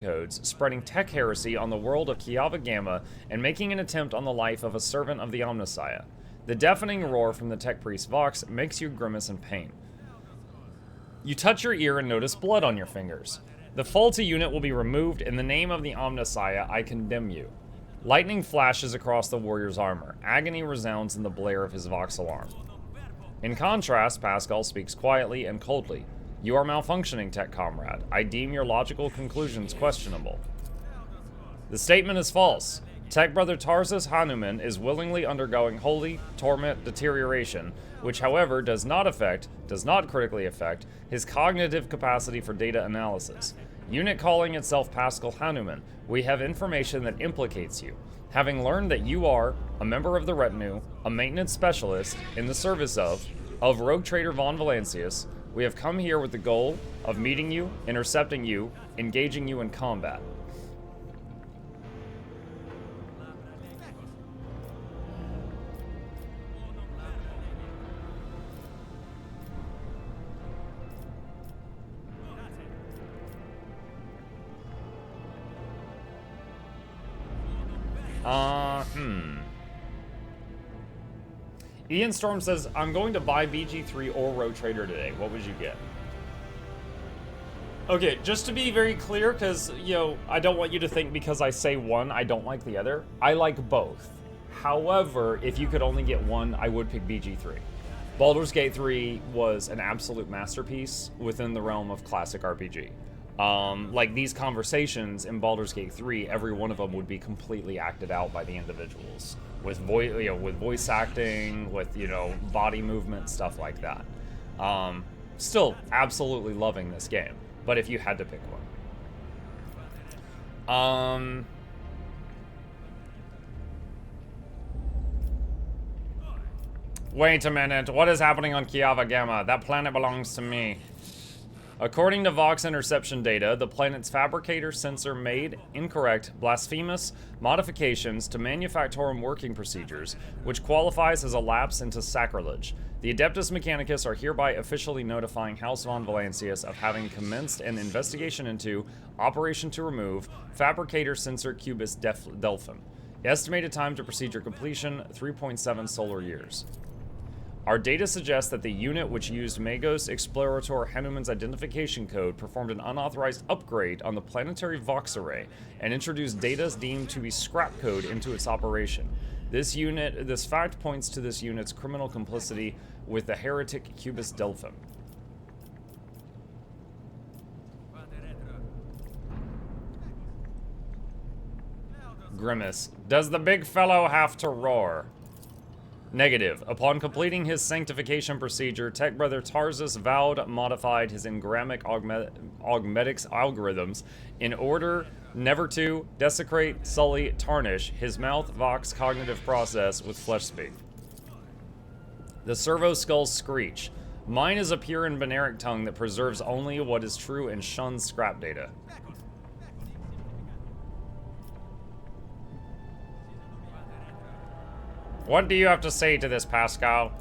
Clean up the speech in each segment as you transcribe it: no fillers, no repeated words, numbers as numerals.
codes, spreading tech heresy on the world of Kiava Gamma and making an attempt on the life of a servant of the Omnissiah. The deafening roar from the tech priest Vox makes you grimace in pain. You touch your ear and notice blood on your fingers. The faulty unit will be removed. In the name of the Omnissiah, I condemn you. Lightning flashes across the warrior's armor. Agony resounds in the blare of his Vox alarm. In contrast, Pascal speaks quietly and coldly. You are malfunctioning, tech comrade. I deem your logical conclusions questionable. The statement is false. Tech brother Tarsus Hanuman is willingly undergoing holy torment deterioration, which however does not critically affect, his cognitive capacity for data analysis. Unit calling itself Pascal Hanuman, we have information that implicates you. Having learned that you are a member of the retinue, a maintenance specialist in the service of rogue trader von Valancius, we have come here with the goal of meeting you, intercepting you, engaging you in combat. Ian Storm says, I'm going to buy BG3 or Rogue Trader today. What would you get? Okay, just to be very clear, because, you know, I don't want you to think because I say one, I don't like the other. I like both. However, if you could only get one, I would pick BG3. Baldur's Gate 3 was an absolute masterpiece within the realm of classic RPG. Like, these conversations in Baldur's Gate 3, every one of them would be completely acted out by the individuals. With voice acting, with, you know, body movement, stuff like that. Still absolutely loving this game. But if you had to pick one. Wait a minute, what is happening on Kiava Gamma? That planet belongs to me. According to Vox interception data, the planet's fabricator sensor made incorrect, blasphemous modifications to manufactorum working procedures, which qualifies as a lapse into sacrilege. The Adeptus Mechanicus are hereby officially notifying House von Valancius of having commenced an investigation into Operation to Remove Fabricator Sensor Cubus Delphim. Estimated time to procedure completion, 3.7 solar years. Our data suggests that the unit which used Magos Explorator Hanuman's identification code performed an unauthorized upgrade on the planetary Vox array and introduced data deemed to be scrap code into its operation. This fact points to this unit's criminal complicity with the heretic Cubus Delphim. Grimace. Does the big fellow have to roar? Negative. Upon completing his sanctification procedure, Tech Brother Tarsus vowed modified his engrammic augmetics algorithms in order never to desecrate, sully, tarnish his mouth Vox cognitive process with flesh speak. The servo skulls screech. Mine is a pure and binaric tongue that preserves only what is true and shuns scrap data. What do you have to say to this, Pascal?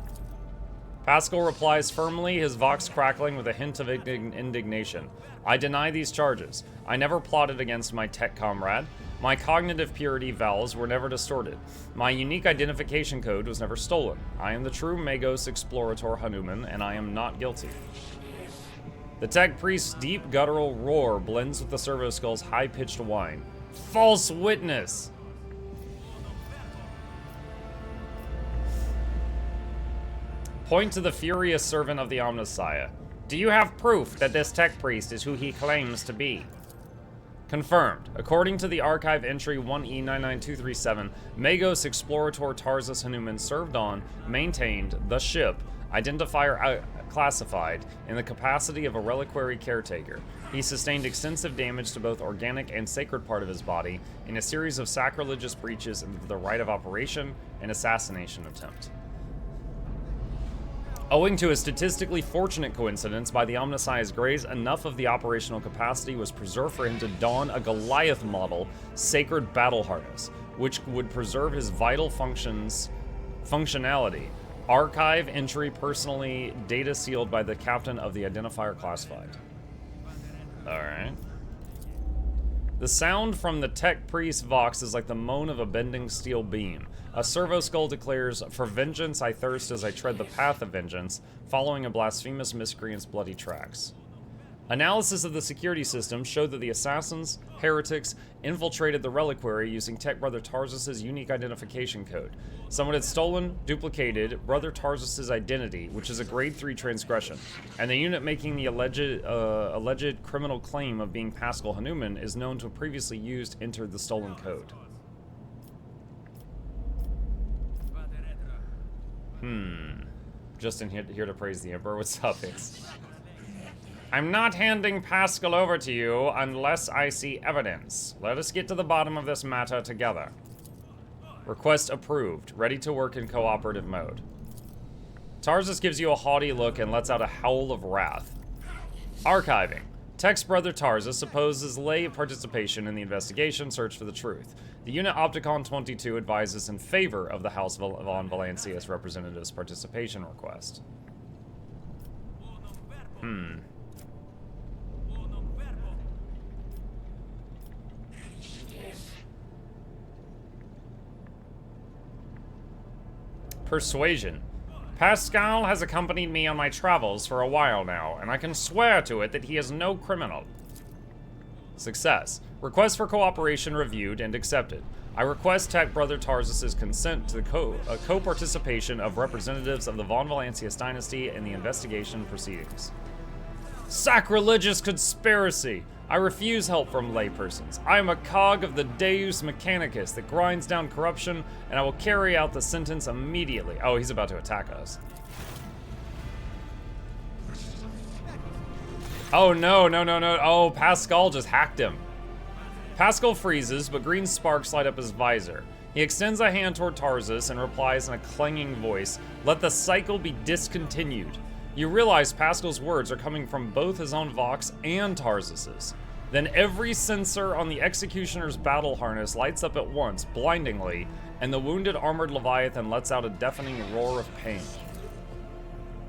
Pascal replies firmly, his Vox crackling with a hint of indignation. I deny these charges. I never plotted against my tech comrade. My cognitive purity vows were never distorted. My unique identification code was never stolen. I am the true Magos Explorator Hanuman, and I am not guilty. The tech priest's deep guttural roar blends with the servo skull's high-pitched whine. False witness! Point to the furious servant of the Omnissiah. Do you have proof that this tech priest is who he claims to be? Confirmed. According to the archive entry 1E99237, Magos Explorator Tarsus Hanuman served on, maintained, the ship, identifier classified, in the capacity of a reliquary caretaker. He sustained extensive damage to both organic and sacred part of his body in a series of sacrilegious breaches into the right of operation and assassination attempt. Owing to a statistically fortunate coincidence by the Omnissiah's grace, enough of the operational capacity was preserved for him to don a Goliath model sacred battle harness, which would preserve his vital functionality. Archive entry personally data sealed by the captain of the identifier classified. Alright. The sound from the tech priest Vox is like the moan of a bending steel beam. A servo skull declares, "For vengeance I thirst as I tread the path of vengeance, following a blasphemous miscreant's bloody tracks." Analysis of the security system showed that the assassins, heretics, infiltrated the reliquary using Tech Brother Tarsus' unique identification code. Someone had stolen, duplicated Brother Tarsus' identity, which is a grade 3 transgression, and the unit making the alleged criminal claim of being Pascal Hanuman is known to have previously entered the stolen code. Just in here to praise the Emperor. What's up, Hicks? I'm not handing Pascal over to you unless I see evidence. Let us get to the bottom of this matter together. Request approved. Ready to work in cooperative mode. Tarsus gives you a haughty look and lets out a howl of wrath. Archiving. Tech's brother Tarsus opposes lay participation in the investigation search for the truth. The unit Opticon 22 advises in favor of the House von Valancius representative's participation request. Persuasion. Pascal has accompanied me on my travels for a while now, and I can swear to it that he is no criminal. Success. Request for cooperation reviewed and accepted. I request Tech Brother Tarsus' consent to the co-participation of representatives of the Von Valancius dynasty in the investigation proceedings. Sacrilegious conspiracy! I refuse help from laypersons. I am a cog of the Deus Mechanicus that grinds down corruption, and I will carry out the sentence immediately. Oh, he's about to attack us. Oh, no. Oh, Pascal just hacked him. Pascal freezes, but green sparks light up his visor. He extends a hand toward Tarsus and replies in a clanging voice, "Let the cycle be discontinued." You realize Pascal's words are coming from both his own Vox and Tarsus's. Then every sensor on the Executioner's battle harness lights up at once, blindingly, and the wounded armored Leviathan lets out a deafening roar of pain.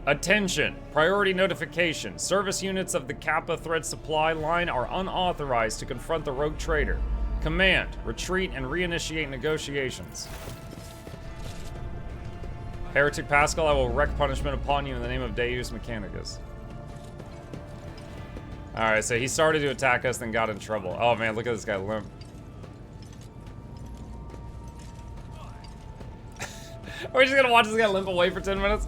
Attention! Priority notification. Service units of the Kappa thread supply line are unauthorized to confront the rogue trader. Command, retreat, and reinitiate negotiations. Heretic Pascal, I will wreak punishment upon you in the name of Deus Mechanicus. Alright, so he started to attack us, then got in trouble. Oh man, look at this guy limp. Are we just gonna watch this guy limp away for 10 minutes?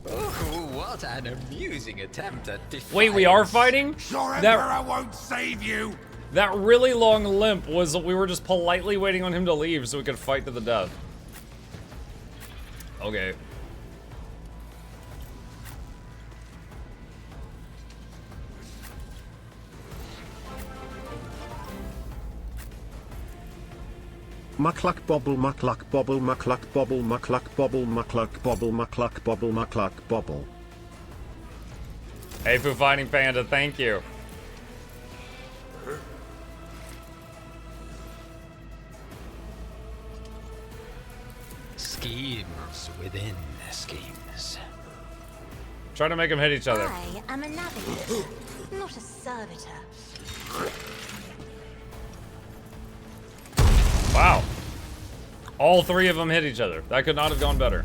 Oh, what an amusing attempt at defiance. Wait, we are fighting? Your Emperor won't save you! That really long limp was we were just politely waiting on him to leave so we could fight to the death. Okay. Mukluk bobble mukluk bobble mukluk bobble mukluk bobble mukluk bobble mukluk bobble mukluk bobble. Hey, Foo Fighting Panda, thank you. Schemes within schemes. Try to make them hit each other. I am a navigator, not a servitor. Wow. All three of them hit each other. That could not have gone better.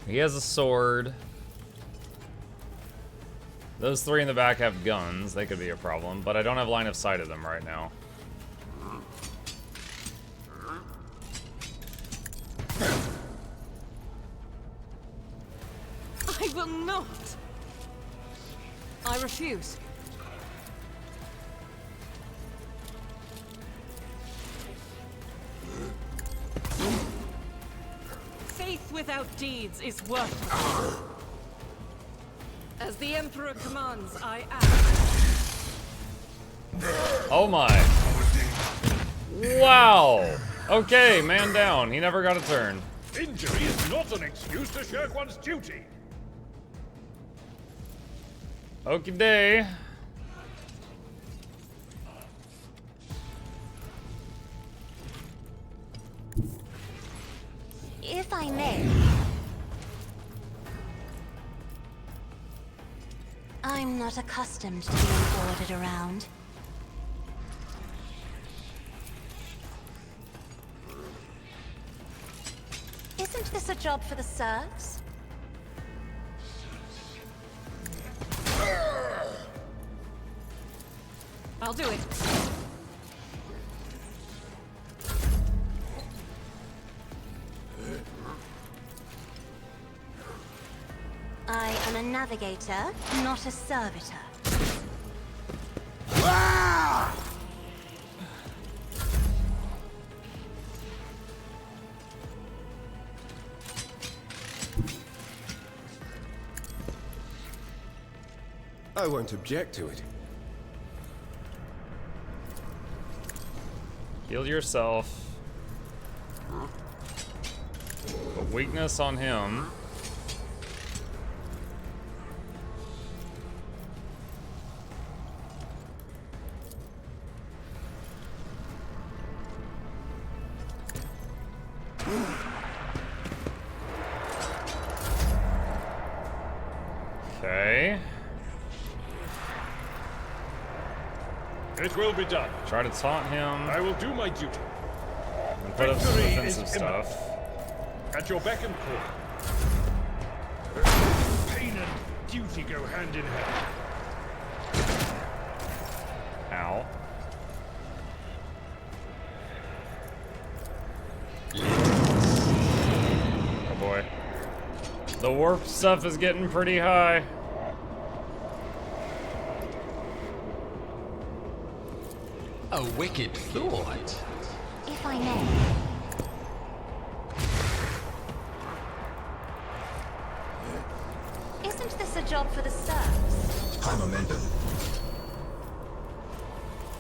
He has a sword. Those three in the back have guns. They could be a problem, but I don't have line of sight of them right now. I will not. I refuse. Faith without deeds is worthless. As the Emperor commands, I act. Oh my. Wow. Okay, man down. He never got a turn. Injury is not an excuse to shirk one's duty. Okie day. I may. I'm not accustomed to being ordered around. Isn't this a job for the serfs? I'll do it. I am a navigator, not a servitor. I won't object to it. Heal yourself. Put weakness on him. Okay. It will be done. Try to taunt him I will do my duty. and put up some Victory defensive is stuff. At your beck and call. Pain and duty go hand in hand. Ow. Oh boy. The warp stuff is getting pretty high. A wicked thought. If I may. Isn't this a job for the serfs?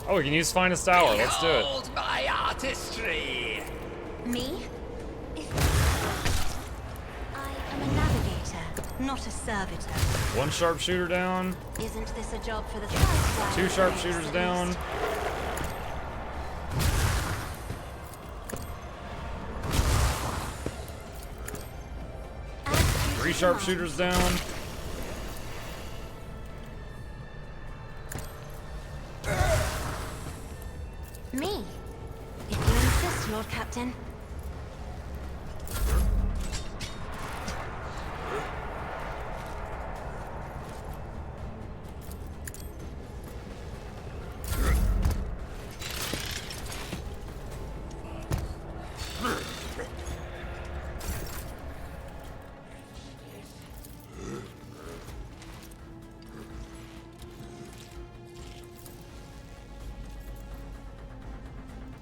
Oh, we can use finest hour. Let's do it. Behold my artistry! Me? I am a navigator, not a servitor. One sharpshooter down. Isn't this a job for the serfs? Two sharpshooters down. Three sharpshooters down. Me? If you insist, Lord Captain.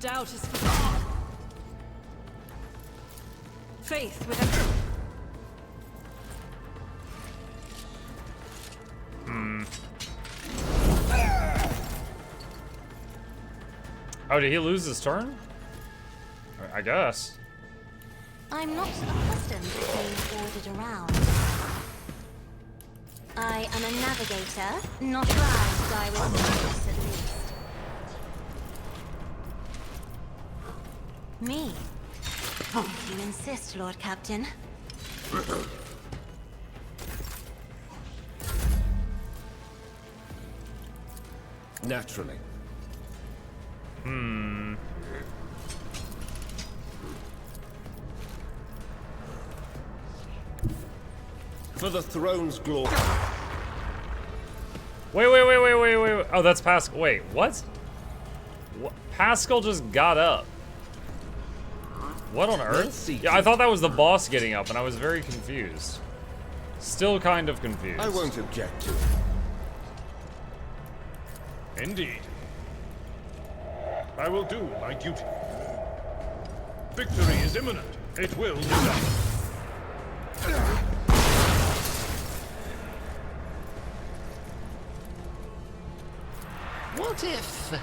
Doubt is for faith with a Oh, did he lose his turn? I guess. I'm not accustomed to being ordered around. I am a navigator, not allowed to die with purpose, at least. Me? If you insist, Lord Captain. Naturally. For the throne's glory. Wait. Oh, that's Pascal. Wait, what? Pascal just got up. What on Let's earth? see. Yeah, I thought that was the boss getting up, and I was very confused. Still kind of confused. I won't object to it. Indeed. I will do my duty. Victory is imminent. It will be done. What if... a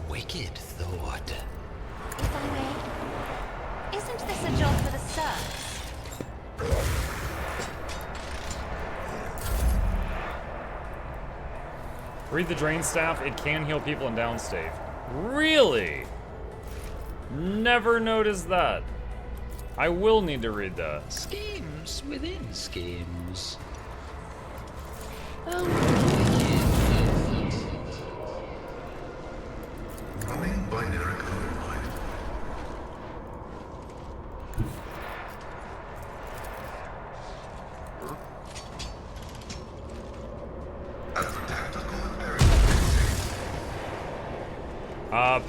wicked thought. If I may. Isn't this a job for the serfs? Read the drain staff. It can heal people in downstate. Really? Never noticed that. I will need to read that. Schemes within schemes. Running binary code line. At the tactical area.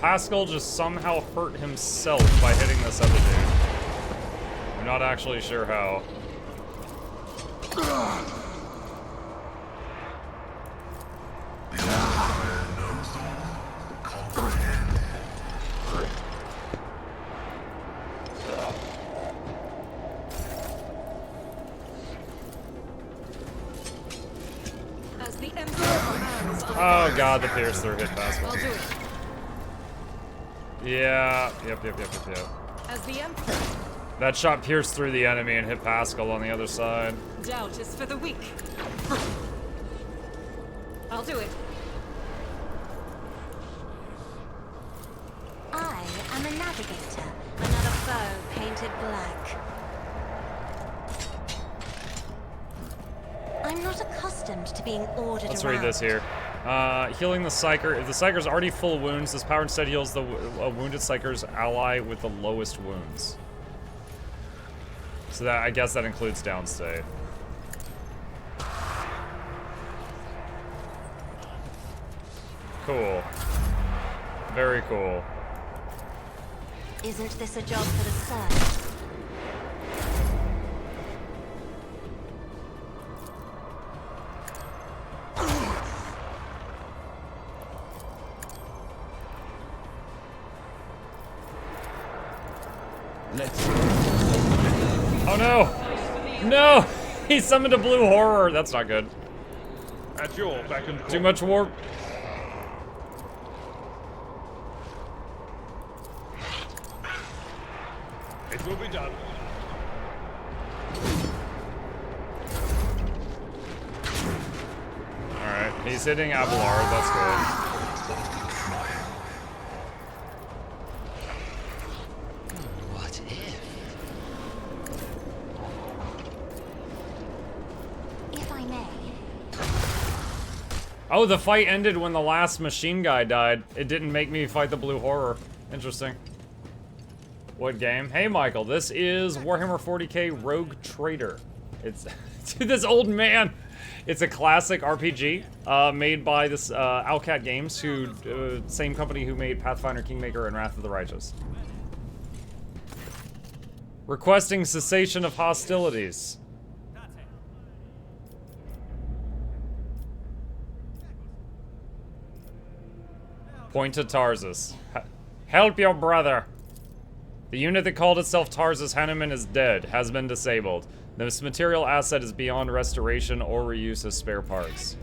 Pascal just somehow hurt himself by hitting this other dude. I'm not actually sure how. As the Emperor commands, Oh god, the pierce through hit Pascal. I'll do it. Yeah, yep. As the Emperor, That shot pierced through the enemy and hit Pascal on the other side. doubt is for the weak. I'll do it. I am a navigator, another foe painted black. I'm not accustomed to being ordered Let's around. read this here. Healing the Psyker. If the Psyker's already full wounds, this power instead heals the wounded Psyker's ally with the lowest wounds. So that, I guess that includes downstate. Cool. Very cool. Isn't this a job for the search? Let's Oh no! No! He summoned a blue horror! That's not good. At your beck and call. Too much warp. It will be done. Alright, he's hitting Abelard, that's good. What if? If I may. Oh, the fight ended when the last machine guy died. It didn't make me fight the blue horror. Interesting. What game? Hey, Michael, this is Warhammer 40k Rogue Trader. It's to this old man. It's a classic RPG made by this Owlcat Games, who same company who made Pathfinder, Kingmaker, and Wrath of the Righteous. Requesting cessation of hostilities. Point to Tarsus. Help your brother! The unit that called itself Tarsus Hanuman is dead, has been disabled. This material asset is beyond restoration or reuse as spare parts.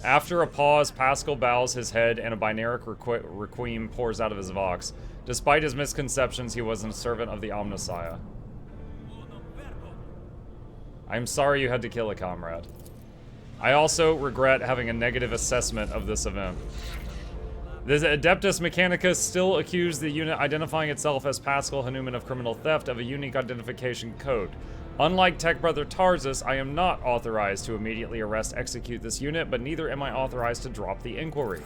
After a pause, Pascal bows his head and a binaric requiem pours out of his vox. Despite his misconceptions, he was a servant of the Omnissiah. I am sorry you had to kill a comrade. I also regret having a negative assessment of this event. The Adeptus Mechanicus still accused the unit identifying itself as Pascal Hanuman of criminal theft of a unique identification code. Unlike Tech Brother Tarsus, I am not authorized to immediately execute this unit, but neither am I authorized to drop the inquiry.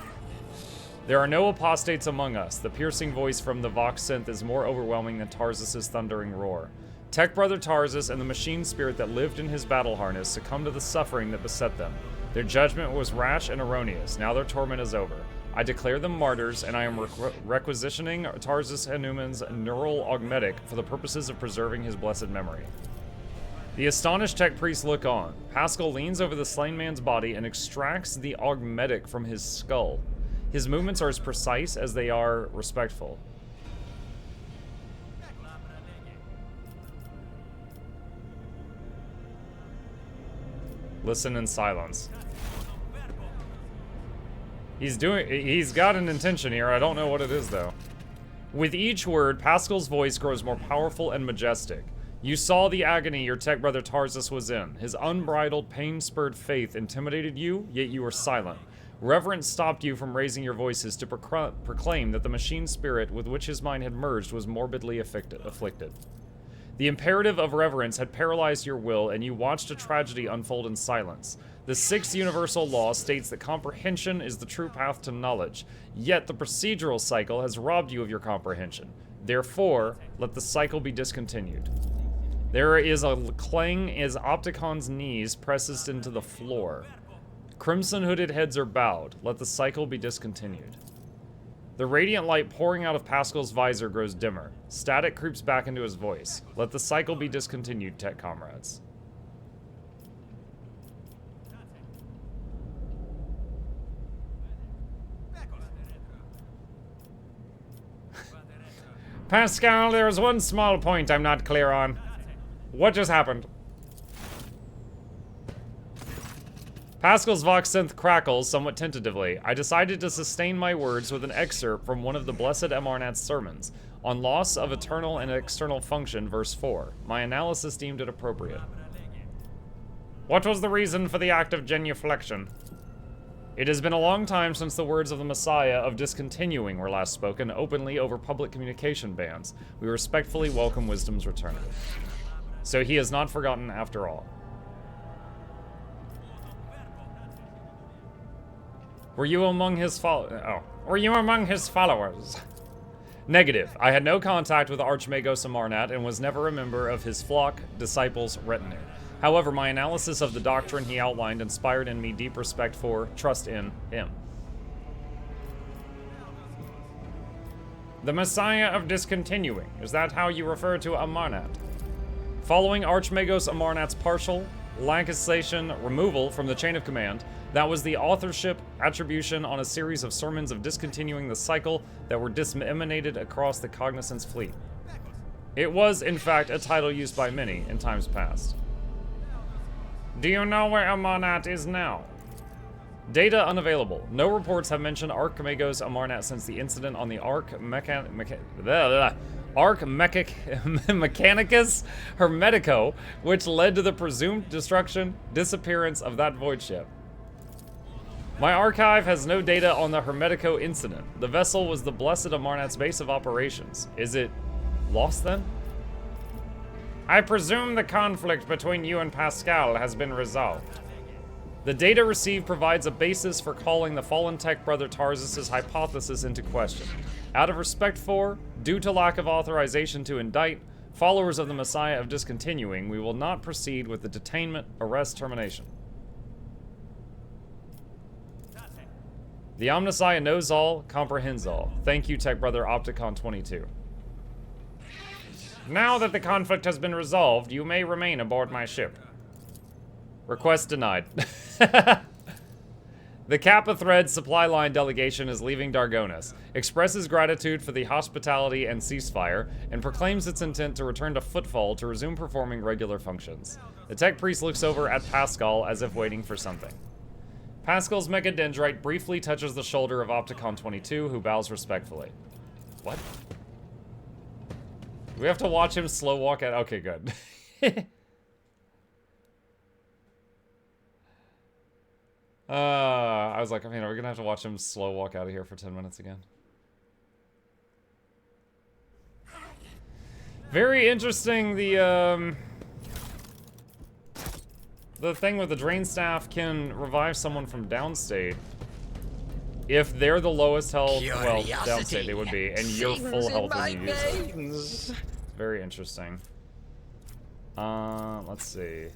There are no apostates among us. The piercing voice from the Vox synth is more overwhelming than Tarsus's thundering roar. Tech Brother Tarsus and the machine spirit that lived in his battle harness succumbed to the suffering that beset them. Their judgment was rash and erroneous. Now their torment is over. I declare them martyrs, and I am requisitioning Tarsus Hanuman's neural augmetic for the purposes of preserving his blessed memory. The astonished tech priests look on. Pascal leans over the slain man's body and extracts the augmetic from his skull. His movements are as precise as they are respectful. Listen in silence. He's got an intention here. I don't know what it is, though. With each word, Pascal's voice grows more powerful and majestic. You saw the agony your tech brother Tarsus was in. His unbridled, pain-spurred faith intimidated you, yet you were silent. Reverence stopped you from raising your voices to proclaim that the machine spirit with which his mind had merged was morbidly afflicted. The imperative of reverence had paralyzed your will, and you watched a tragedy unfold in silence. The sixth universal law states that comprehension is the true path to knowledge, yet the procedural cycle has robbed you of your comprehension. Therefore, let the cycle be discontinued. There is a clang as Opticon's knees presses into the floor. Crimson hooded heads are bowed. Let the cycle be discontinued. The radiant light pouring out of Pascal's visor grows dimmer. Static creeps back into his voice. Let the cycle be discontinued, tech comrades. Pascal, there is one small point I'm not clear on. What just happened? Pascal's Vox synth crackles somewhat tentatively. I decided to sustain my words with an excerpt from one of the Blessed Amarnat's sermons on loss of eternal and external function, verse 4. My analysis deemed it appropriate. What was the reason for the act of genuflection? It has been a long time since the words of the Messiah of discontinuing were last spoken openly over public communication bans. We respectfully welcome wisdom's return. So he has not forgotten after all. Were you among his Were you among his followers? Negative. I had no contact with Archmagos Amarnat and was never a member of his flock, disciples, retinue. However, my analysis of the doctrine he outlined inspired in me deep respect for, trust in, him. The Messiah of discontinuing. Is that how you refer to Amarnat? Following Archmagos Amarnat's partial legislation removal from the chain of command, that was the authorship attribution on a series of sermons of discontinuing the cycle that were disseminated across the Cognizance fleet. It was, in fact, a title used by many in times past. Do you know where Amarnat is now? Data unavailable. No reports have mentioned Archmagos Amarnat since the incident on the Mechanicus Hermetico, which led to the presumed disappearance of that void ship. My archive has no data on the Hermetico incident. The vessel was the Blessed Amarnat's base of operations. Is it lost then? I presume the conflict between you and Pascal has been resolved. The data received provides a basis for calling the fallen tech brother Tarsus' hypothesis into question. Out of respect for, due to lack of authorization to indict, followers of the Messiah of discontinuing, we will not proceed with the detainment, arrest, termination. The Omnissiah knows all, comprehends all. Thank you, tech brother Opticon 22. Now that the conflict has been resolved, you may remain aboard my ship. Request denied. The Kappa Thread supply line delegation is leaving Dargonis, expresses gratitude for the hospitality and ceasefire, and proclaims its intent to return to Footfall to resume performing regular functions. The tech priest looks over at Pascal as if waiting for something. Pascal's Megadendrite briefly touches the shoulder of Opticon 22, who bows respectfully. What? Do we have to watch him slow walk out? Okay, good. I was like, I mean, are we gonna have to watch him slow walk out of here for 10 minutes again? Very interesting, the thing with the Drain Staff can revive someone from downstate. If they're the lowest health, well, downstate they would be, and you're full health when you use it. Very interesting. Let's see.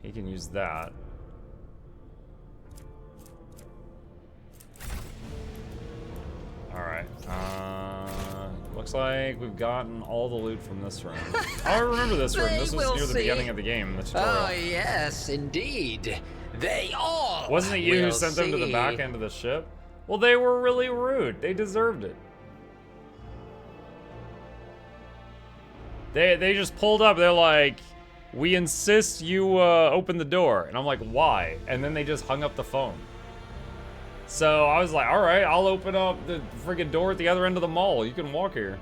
He can use that. Alright. Looks like we've gotten all the loot from this room. Oh, I remember this room. This was near the beginning of the game, the tutorial. Oh, yes, indeed. They all Wasn't it you who sent them to the back end of the ship? Well, they were really rude. They deserved it. They just pulled up. They're like, We insist you open the door. And I'm like, why? And then they just hung up the phone. So I was like, all right, I'll open up the friggin' door at the other end of the mall. You can walk here.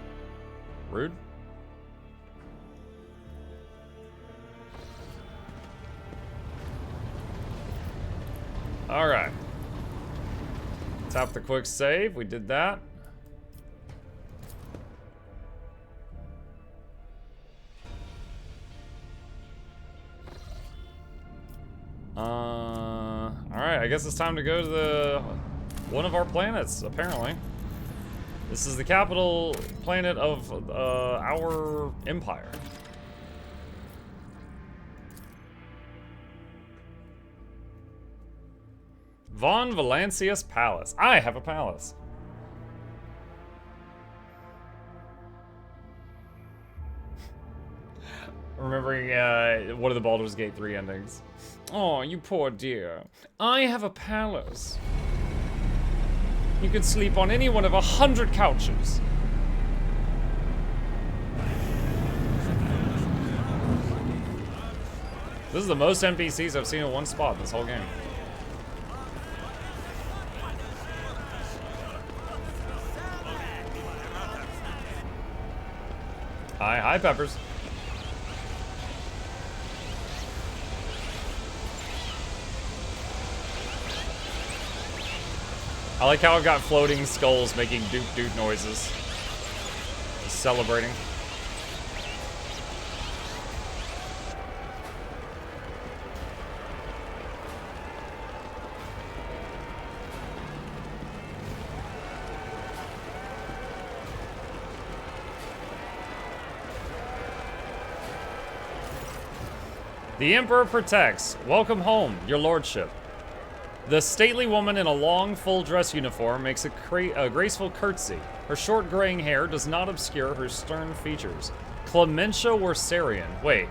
Rude. All right. Tap the quick save. We did that. Alright, I guess it's time to go to one of our planets, apparently. This is the capital planet of our empire. Von Valancius Palace. I have a palace. Remembering one of the Baldur's Gate 3 endings. Oh, you poor dear. I have a palace. You could sleep on any one of 100 couches. This is the most NPCs I've seen in one spot this whole game. Hi, Peppers. I like how it got floating skulls making doot-doot noises. Just celebrating. The Emperor protects. Welcome home, your lordship. The stately woman in a long, full dress uniform makes a graceful curtsy. Her short graying hair does not obscure her stern features. Clementia Worsarian. Wait,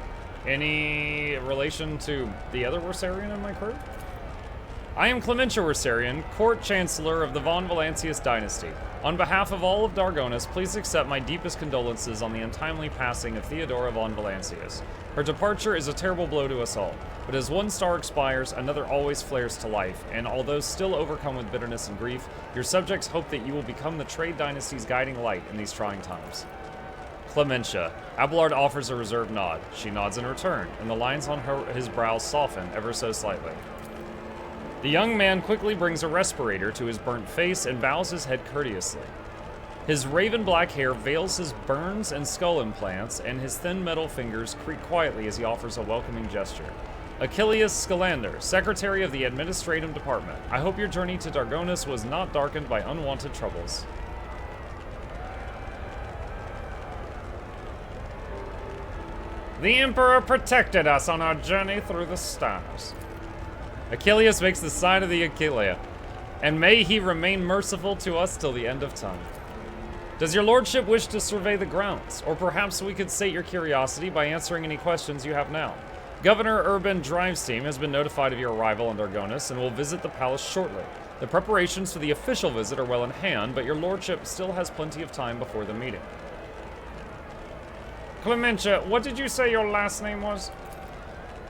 any relation to the other Worsarian in my crew? I am Clementia Worsarian, Court Chancellor of the Von Valancius dynasty. On behalf of all of Dargonis, please accept my deepest condolences on the untimely passing of Theodora von Valancius. Her departure is a terrible blow to us all, but as one star expires, another always flares to life, and although still overcome with bitterness and grief, your subjects hope that you will become the trade dynasty's guiding light in these trying times. Clementia. Abelard offers a reserved nod. She nods in return, and the lines on his brow soften ever so slightly. The young man quickly brings a respirator to his burnt face and bows his head courteously. His raven black hair veils his burns and skull implants, and his thin metal fingers creak quietly as he offers a welcoming gesture. Achilles Scalander, Secretary of the Administrative Department. I hope your journey to Dargonis was not darkened by unwanted troubles. The Emperor protected us on our journey through the stars. Achilles makes the sign of the Achillea, and may he remain merciful to us till the end of time. Does your lordship wish to survey the grounds, or perhaps we could sate your curiosity by answering any questions you have now? Governor Urban Drive's team has been notified of your arrival on Dargonis and will visit the palace shortly. The preparations for the official visit are well in hand, but your lordship still has plenty of time before the meeting. Clementia, what did you say your last name was?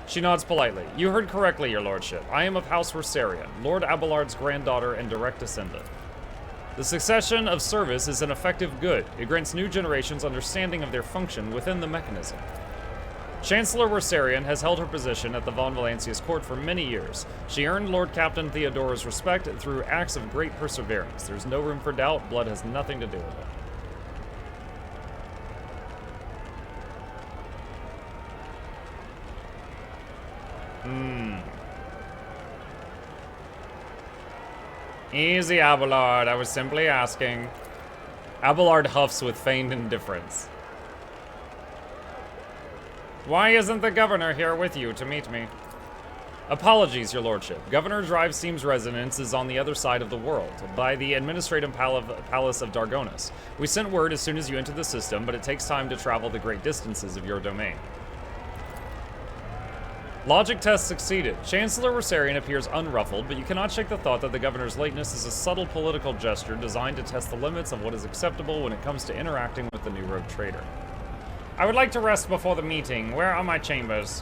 She nods politely. You heard correctly, your lordship. I am of House Worsarian, Lord Abelard's granddaughter and direct descendant. The succession of service is an effective good. It grants new generations understanding of their function within the mechanism. Chancellor Worsarian has held her position at the Von Valancius court for many years. She earned Lord Captain Theodora's respect through acts of great perseverance. There's no room for doubt. Blood has nothing to do with it. Easy, Abelard. I was simply asking. Abelard huffs with feigned indifference. Why isn't the governor here with you to meet me? Apologies, your lordship. Governor Driveseem's residence is on the other side of the world, by the administrative palace of Dargonis. We sent word as soon as you enter the system, but it takes time to travel the great distances of your domain. Logic test succeeded. Chancellor Worsarian appears unruffled, but you cannot shake the thought that the governor's lateness is a subtle political gesture designed to test the limits of what is acceptable when it comes to interacting with the new rogue trader. I would like to rest before the meeting. Where are my chambers?